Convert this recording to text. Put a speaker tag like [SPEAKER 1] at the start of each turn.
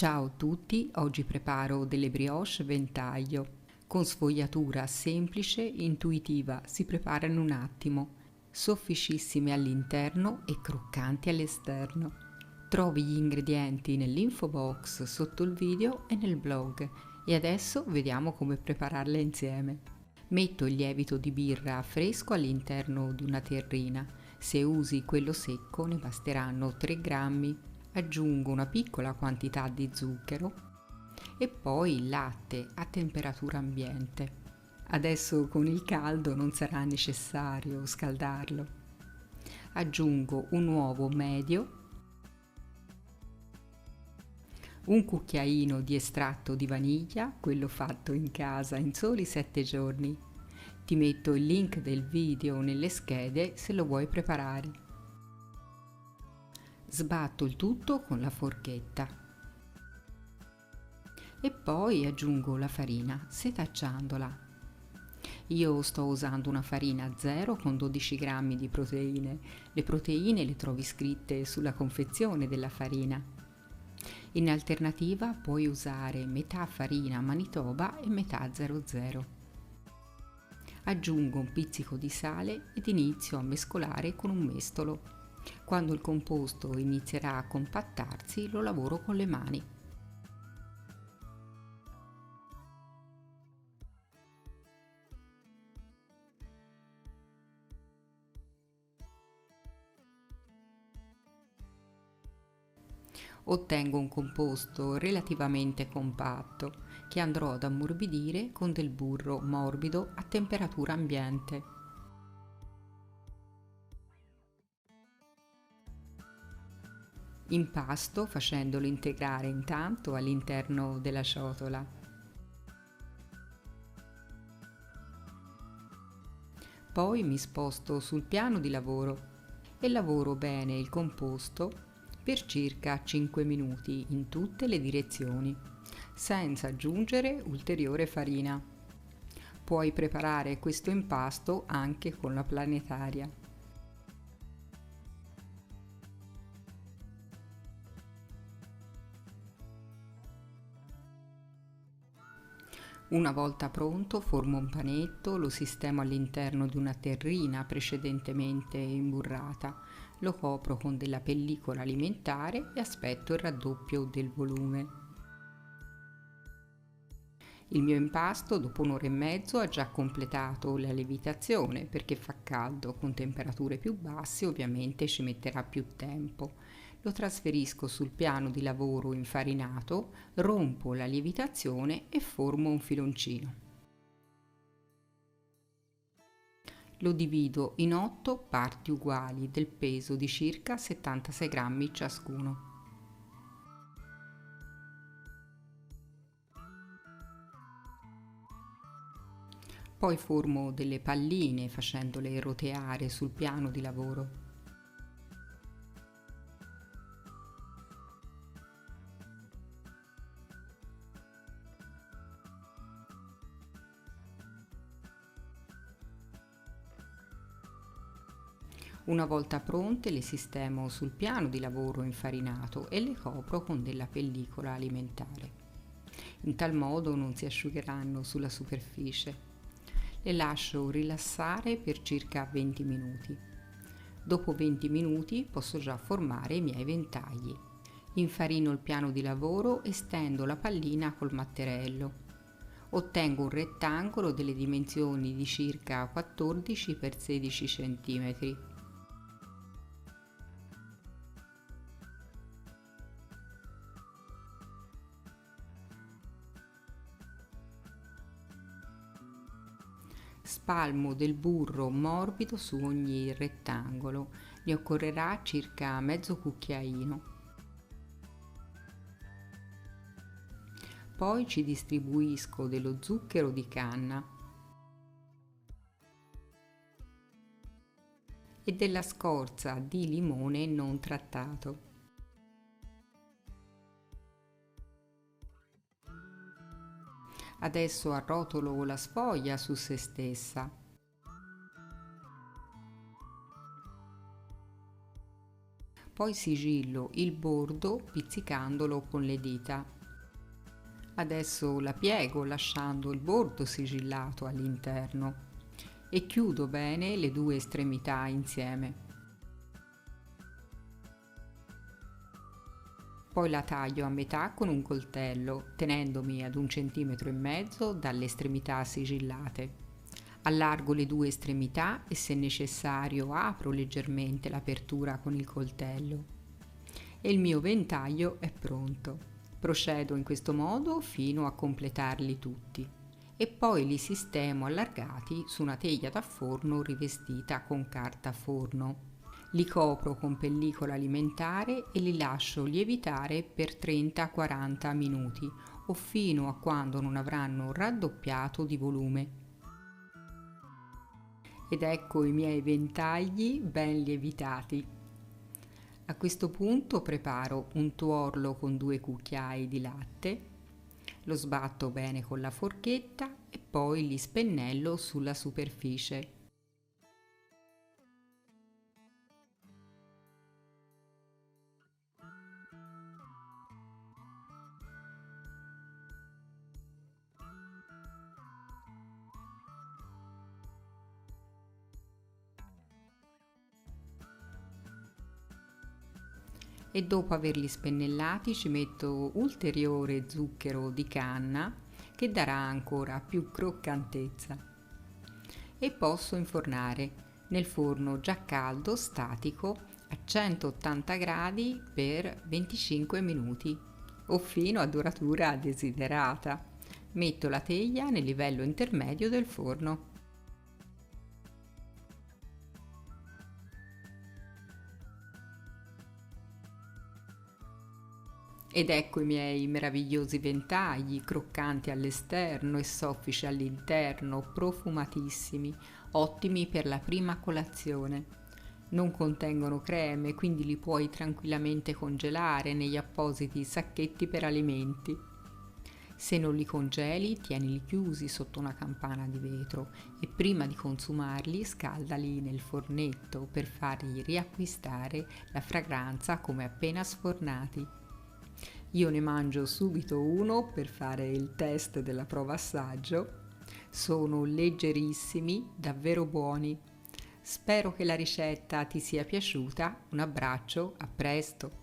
[SPEAKER 1] Ciao a tutti, oggi preparo delle brioche ventaglio. Con sfogliatura semplice, intuitiva, si preparano in un attimo, sofficissime all'interno e croccanti all'esterno. Trovi gli ingredienti nell'info box sotto il video e nel blog e adesso vediamo come prepararle insieme. Metto il lievito di birra fresco all'interno di una terrina. Se usi quello secco ne basteranno 3 grammi. Aggiungo una piccola quantità di zucchero e poi il latte a temperatura ambiente. Adesso con il caldo non sarà necessario scaldarlo. Aggiungo un uovo medio, un cucchiaino di estratto di vaniglia, quello fatto in casa in soli 7 giorni. Ti metto il link del video nelle schede se lo vuoi preparare. Sbatto il tutto con la forchetta e poi aggiungo la farina setacciandola. Io sto usando una farina zero con 12 grammi di proteine. Le proteine le trovi scritte sulla confezione della farina. In alternativa puoi usare metà farina Manitoba e metà 00. Aggiungo un pizzico di sale ed inizio a mescolare con un mestolo. Quando il composto inizierà a compattarsi, lo lavoro con le mani. Ottengo un composto relativamente compatto che andrò ad ammorbidire con del burro morbido a temperatura ambiente. Impasto facendolo integrare intanto all'interno della ciotola. Poi mi sposto sul piano di lavoro e lavoro bene il composto per circa 5 minuti in tutte le direzioni, senza aggiungere ulteriore farina. Puoi preparare questo impasto anche con la planetaria. Una volta pronto formo un panetto, lo sistemo all'interno di una terrina precedentemente imburrata, lo copro con della pellicola alimentare e aspetto il raddoppio del volume. Il mio impasto dopo un'ora e mezzo ha già completato la lievitazione perché fa caldo, con temperature più basse ovviamente ci metterà più tempo. Lo trasferisco sul piano di lavoro infarinato, rompo la lievitazione e formo un filoncino. Lo divido in 8 parti uguali del peso di circa 76 grammi ciascuno. Poi formo delle palline facendole roteare sul piano di lavoro. Una volta pronte le sistemo sul piano di lavoro infarinato e le copro con della pellicola alimentare. In tal modo non si asciugheranno sulla superficie. Le lascio rilassare per circa 20 minuti. Dopo 20 minuti posso già formare i miei ventagli. Infarino il piano di lavoro e stendo la pallina col matterello. Ottengo un rettangolo delle dimensioni di circa 14 x 16 cm. Spalmo del burro morbido su ogni rettangolo, ne occorrerà circa mezzo cucchiaino. Poi ci distribuisco dello zucchero di canna e della scorza di limone non trattato. Adesso arrotolo la sfoglia su se stessa. poi sigillo il bordo pizzicandolo con le dita. Adesso la piego lasciando il bordo sigillato all'interno e chiudo bene le due estremità insieme. Poi la taglio a metà con un coltello, tenendomi ad 1,5 cm dalle estremità sigillate. Allargo le due estremità e se necessario apro leggermente l'apertura con il coltello. E il mio ventaglio è pronto. Procedo in questo modo fino a completarli tutti e poi li sistemo allargati su una teglia da forno rivestita con carta forno. Li copro con pellicola alimentare e li lascio lievitare per 30-40 minuti o fino a quando non avranno raddoppiato di volume. Ed ecco i miei ventagli ben lievitati. A questo punto preparo un tuorlo con 2 cucchiai di latte, lo sbatto bene con la forchetta e poi li spennello sulla superficie. E dopo averli spennellati ci metto ulteriore zucchero di canna che darà ancora più croccantezza e posso infornare nel forno già caldo statico a 180 gradi per 25 minuti o fino a duratura desiderata. Metto la teglia nel livello intermedio del forno. Ed ecco i miei meravigliosi ventagli, croccanti all'esterno e soffici all'interno, profumatissimi, ottimi per la prima colazione. Non contengono creme, quindi li puoi tranquillamente congelare negli appositi sacchetti per alimenti. Se non li congeli, tienili chiusi sotto una campana di vetro e prima di consumarli scaldali nel fornetto per fargli riacquistare la fragranza come appena sfornati. Io ne mangio subito uno per fare il test della prova assaggio. Sono leggerissimi, davvero buoni. Spero che la ricetta ti sia piaciuta. Un abbraccio, a presto!